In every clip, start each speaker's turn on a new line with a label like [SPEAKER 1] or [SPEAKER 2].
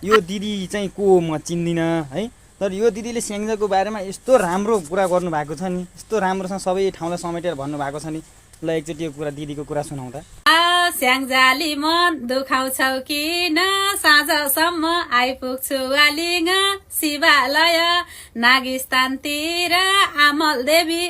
[SPEAKER 1] यो दिदी चाहिँ को म चिन्दिनँ है, तर यो दिदीले स्याङ्जाको बारेमा यस्तो राम्रो कुरा गर्नुभएको छ नि, यस्तो राम्रोसँग सबै ठाउँलाई समेटेर भन्नुभएको छ नि। ल एकचोटि यो कुरा दिदीको कुरा सुनाउँ त।
[SPEAKER 2] स्याङ्जाली मन दुखाउँछौ किन, साँझसम्म आइपुग्छु वालिङ शिवालय नागिस्तानतिर आमल देवी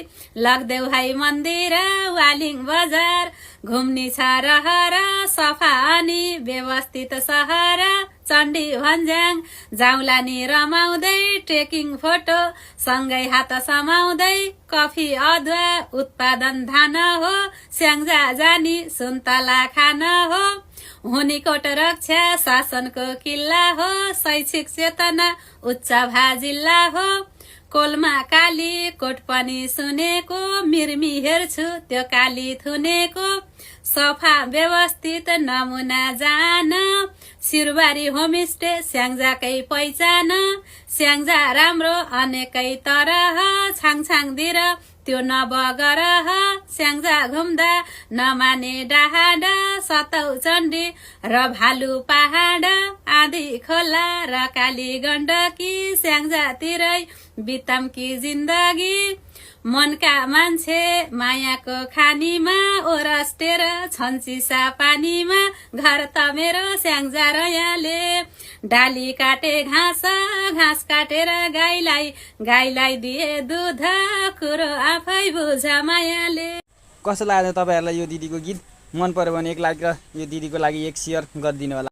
[SPEAKER 2] लग्देऊ है मन्दिर वालिङ बजार घुम्नी छ रहर सफा अनि व्यवस्थित सहर चण्डी भन्ज्याङ जाउँला नि रमाउँदै ट्रेकिङ फोटो सँगै हात समाउँदै कफी अदुवा उत्पादन धान हो स्याङ्जा जानी सुन्तला खान हो हुनेकोट रक्षा शासनको किल्ला हो शैक्षिक चेतना उच्च भा जिल्ला हो कोलमा काली कोट पनि सुनेको मिर्मी हेर्छु त्यो काली थुनेको सफा व्यवस्थित नमुना जान सिरबारी होमस्टे स्याङ्जाकै पहिचान स्याङ्जा राम्रो अनेकै तरह छाङछाङतिर त्यो नबगरह स्याङ्जा घुम्दा नमाने डाँड सतौ चण्डी र भालु पहाड आधी खोला र काली गण्डकी स्याङ्जातिरै बितामकी जिन्दगी मनका मान्छे मायाको खानीमा ओरस्टेर छन्चिसा पानीमा घर त मेरो स्याङ्जा रयाले डाली काटे घाँस घाँस काटेर गाईलाई दिए दुध कुरो आफै बुझ मायाले।
[SPEAKER 1] कस्तो लाग्यो तपाईँहरूलाई यो दिदीको गीत? मन पर्यो भने एक लाइक र यो दिदीको लागि एक सेयर गरिदिनु होला।